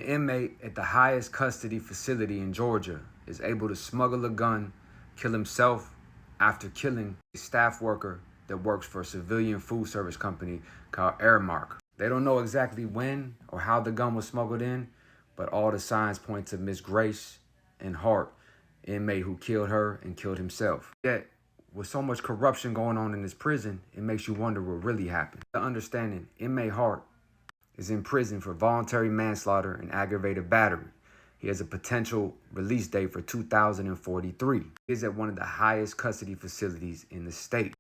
inmate at the highest custody facility in Georgia is able to smuggle a gun, kill himself after killing a staff worker that works for a civilian food service company called Airmark. They don't know exactly when or how the gun was smuggled in, but all the signs point to Miss Grace and Hart, inmate who killed her and killed himself. Yet, with so much corruption going on in this prison, it makes you wonder what really happened. The understanding, inmate Hart is in prison for voluntary manslaughter and aggravated battery. He has a potential release date for 2043. He is at one of the highest custody facilities in the state.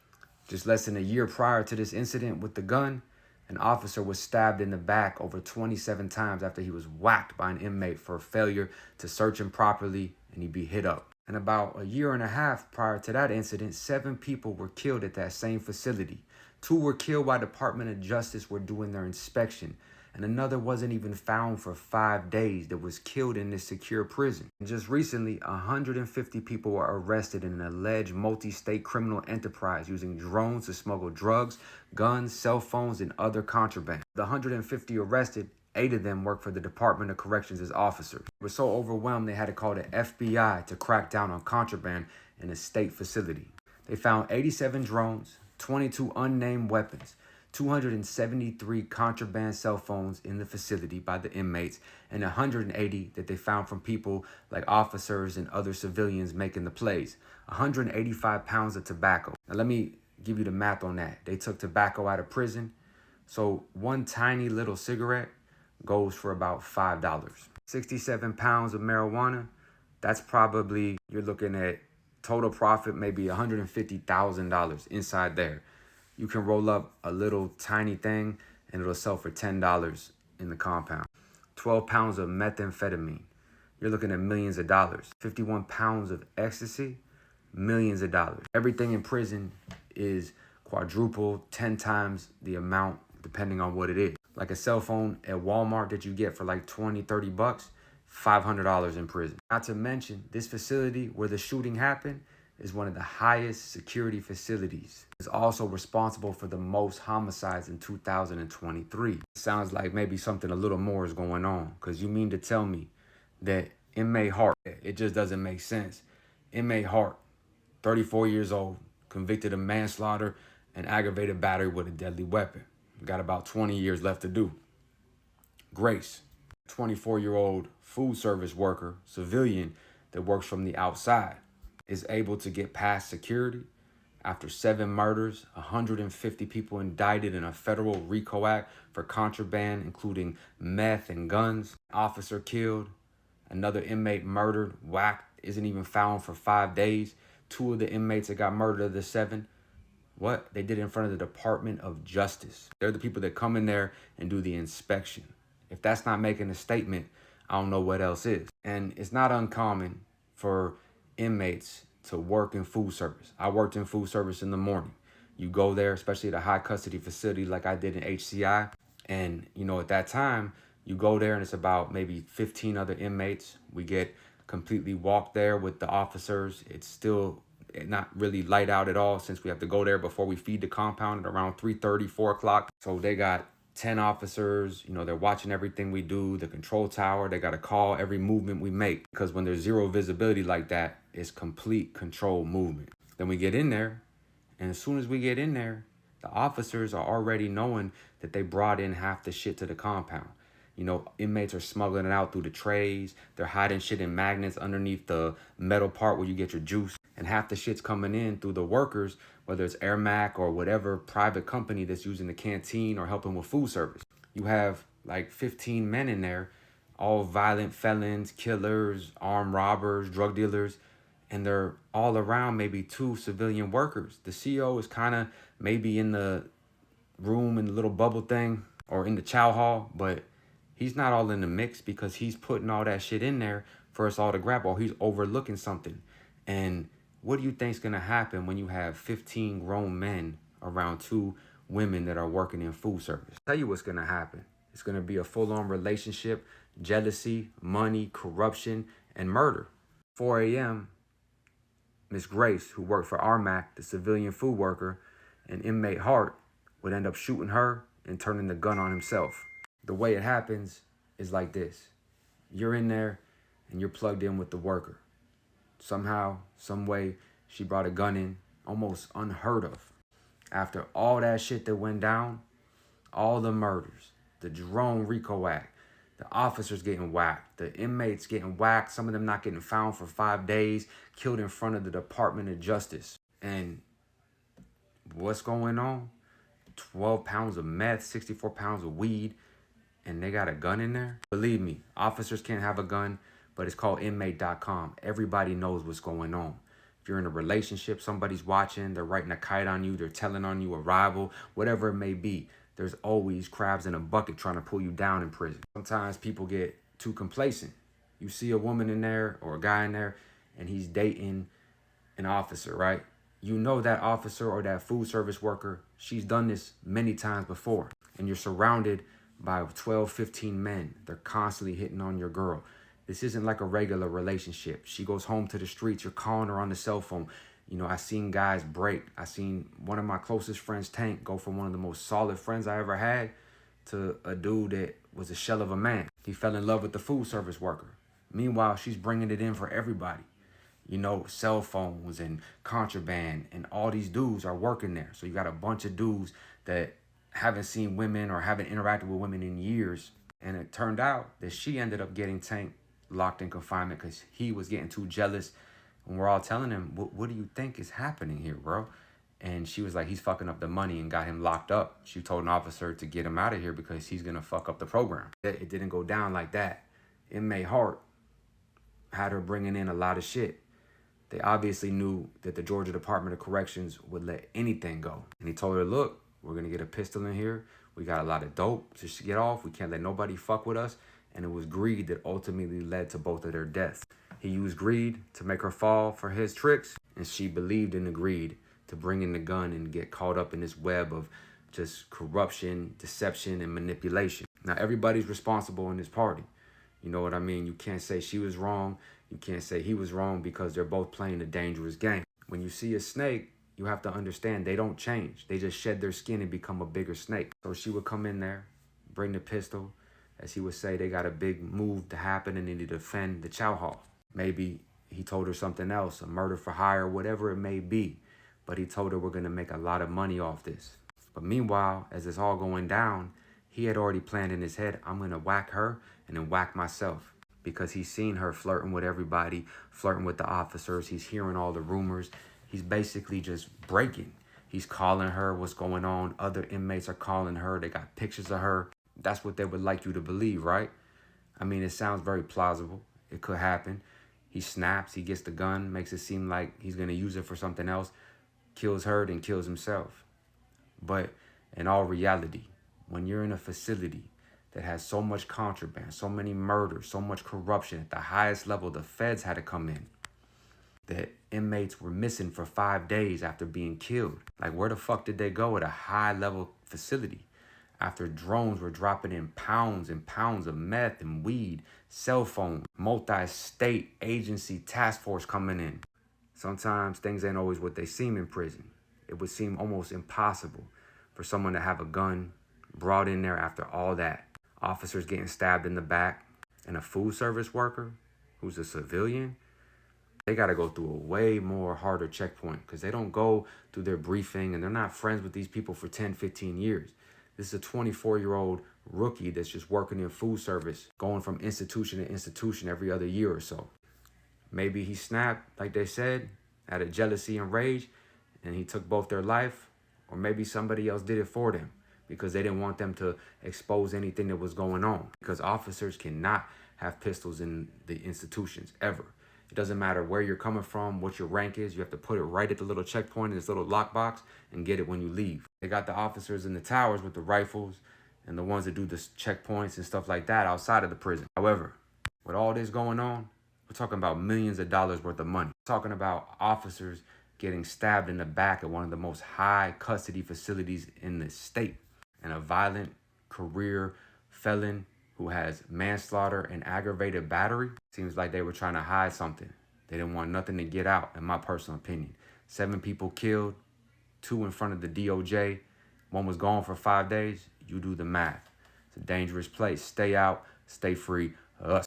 Just less than a year prior to this incident with the gun, an officer was stabbed in the back over 27 times after he was whacked by an inmate for failure to search him properly, and he'd be hit up. And about a year and a half prior to that incident, 7 people were killed at that same facility. 2 were killed while Department of Justice were doing their inspection, and another wasn't even found for 5 days that was killed in this secure prison. And just recently, 150 people were arrested in an alleged multi-state criminal enterprise using drones to smuggle drugs, guns, cell phones, and other contraband. The 150 arrested, 8 of them work for the Department of Corrections as officers. They were so overwhelmed they had to call the FBI to crack down on contraband in a state facility. They found 87 drones, 22 unnamed weapons, 273 contraband cell phones in the facility by the inmates, and 180 that they found from people like officers and other civilians making the plays. 185 pounds of tobacco. Now let me give you the math on that. They took tobacco out of prison, so one tiny little cigarette goes for about $5. 67 pounds of marijuana, that's probably, you're looking at total profit, maybe $150,000 inside there. You can roll up a little tiny thing and it'll sell for $10 in the compound. 12 pounds of methamphetamine, you're looking at millions of dollars. 51 pounds of ecstasy, millions of dollars. Everything in prison is quadruple, 10 times the amount, depending on what it is. Like a cell phone at Walmart that you get for like 20, 30 bucks, $500 in prison. Not to mention, this facility where the shooting happened is one of the highest security facilities. It's also responsible for the most homicides in 2023. It sounds like maybe something a little more is going on, because you mean to tell me that inmate Hart, it just doesn't make sense. Inmate Hart, 34 years old, convicted of manslaughter and aggravated battery with a deadly weapon. Got about 20 years left to do. Grace, 24-year-old food service worker, civilian that works from the outside, is able to get past security after 7 murders, 150 people indicted in a federal RICO act for contraband, including meth and guns. Officer killed, another inmate murdered, whacked, isn't even found for 5 days. 2 of the inmates that got murdered of the 7, what? They did it in front of the Department of Justice. They're the people that come in there and do the inspection. If that's not making a statement, I don't know what else is. And it's not uncommon for inmates to work in food service. I worked in food service in the morning. You go there, especially at a high custody facility like I did in HCI. And, you know, at that time, you go there and it's about maybe 15 other inmates. We get completely walked there with the officers. It's still not really light out at all since we have to go there before we feed the compound at around 3:30, 4 o'clock. So they got 10 officers, you know, they're watching everything we do, the control tower, they got to call every movement we make, because when there's zero visibility like that, it's complete control movement. Then we get in there, and as soon as we get in there, the officers are already knowing that they brought in half the shit to the compound. You know, inmates are smuggling it out through the trays. They're hiding shit in magnets underneath the metal part where you get your juice. And half the shit's coming in through the workers, whether it's Airmac or whatever private company that's using the canteen or helping with food service. You have like 15 men in there, all violent felons, killers, armed robbers, drug dealers, and they're all around maybe 2 civilian workers. The CO is kind of maybe in the room in the little bubble thing or in the chow hall, but he's not all in the mix because he's putting all that shit in there for us all to grab, or he's overlooking something. And what do you think's gonna happen when you have 15 grown men around 2 women that are working in food service? I'll tell you what's gonna happen. It's gonna be a full-on relationship, jealousy, money, corruption, and murder. 4 a.m., Miss Grace, who worked for Armac, the civilian food worker, and inmate Hart would end up shooting her and turning the gun on himself. The way it happens is like this. You're in there and you're plugged in with the worker. Somehow, some way, she brought a gun in, almost unheard of. After all that shit that went down, all the murders, the drone RICO Act, the officers getting whacked, the inmates getting whacked, some of them not getting found for 5 days, killed in front of the Department of Justice. And what's going on? 12 pounds of meth, 64 pounds of weed, and they got a gun in there? Believe me, officers can't have a gun, but it's called Inmate.com. Everybody knows what's going on. If you're in a relationship, somebody's watching, they're writing a kite on you, they're telling on you a rival, whatever it may be, there's always crabs in a bucket trying to pull you down in prison. Sometimes people get too complacent. You see a woman in there or a guy in there and he's dating an officer, right? You know that officer or that food service worker, she's done this many times before. And you're surrounded by 12, 15 men. They're constantly hitting on your girl. This isn't like a regular relationship. She goes home to the streets. You're calling her on the cell phone. You know, I seen guys break. I seen one of my closest friends, Tank, go from one of the most solid friends I ever had to a dude that was a shell of a man. He fell in love with the food service worker. Meanwhile, she's bringing it in for everybody. You know, cell phones and contraband, and all these dudes are working there. So you got a bunch of dudes that haven't seen women or haven't interacted with women in years. And it turned out that she ended up getting Tank locked in confinement because he was getting too jealous. And we're all telling him, what do you think is happening here, bro? And she was like, he's fucking up the money, and got him locked up. She told an officer to get him out of here because he's going to fuck up the program. It didn't go down like that. Inmate Hart had her bringing in a lot of shit. They obviously knew that the Georgia Department of Corrections would let anything go. And he told her, look, we're going to get a pistol in here. We got a lot of dope to get off. We can't let nobody fuck with us. And it was greed that ultimately led to both of their deaths. He used greed to make her fall for his tricks, and she believed in the greed to bring in the gun and get caught up in this web of just corruption, deception, and manipulation. Now, everybody's responsible in this party. You know what I mean? You can't say she was wrong. You can't say he was wrong because they're both playing a dangerous game. When you see a snake, you have to understand they don't change. They just shed their skin and become a bigger snake. So she would come in there, bring the pistol. As he would say, they got a big move to happen and they need to defend the chow hall. Maybe he told her something else, a murder for hire, whatever it may be. But he told her we're going to make a lot of money off this. But meanwhile, as it's all going down, he had already planned in his head, I'm going to whack her and then whack myself. Because he's seen her flirting with everybody, flirting with the officers. He's hearing all the rumors. He's basically just breaking. He's calling her what's going on. Other inmates are calling her. They got pictures of her. That's what they would like you to believe, right? I mean, it sounds very plausible. It could happen. He snaps. He gets the gun, makes it seem like he's going to use it for something else, kills her, then kills himself. But in all reality, when you're in a facility that has so much contraband, so many murders, so much corruption at the highest level, the feds had to come in. The inmates were missing for 5 days after being killed. Like, where the fuck did they go at a high-level facility? After drones were dropping in pounds and pounds of meth and weed, cell phone, multi-state agency task force coming in. Sometimes things ain't always what they seem in prison. It would seem almost impossible for someone to have a gun brought in there after all that. Officers getting stabbed in the back, and a food service worker who's a civilian, they got to go through a way more harder checkpoint because they don't go through their briefing and they're not friends with these people for 10, 15 years. This is a 24-year-old rookie that's just working in food service, going from institution to institution every other year or so. Maybe he snapped, like they said, out of jealousy and rage, and he took both their life, or maybe somebody else did it for them because they didn't want them to expose anything that was going on. Because officers cannot have pistols in the institutions, ever. It doesn't matter where you're coming from, what your rank is. You have to put it right at the little checkpoint in this little lockbox and get it when you leave. They got the officers in the towers with the rifles and the ones that do the checkpoints and stuff like that outside of the prison. However, with all this going on, we're talking about millions of dollars worth of money. We're talking about officers getting stabbed in the back at one of the most high custody facilities in the state. And a violent career felon who has manslaughter and aggravated battery. Seems like they were trying to hide something. They didn't want nothing to get out, in my personal opinion. 7 people killed, 2 in front of the DOJ. 1 was gone for 5 days. You do the math. It's a dangerous place. Stay out, stay free. Us.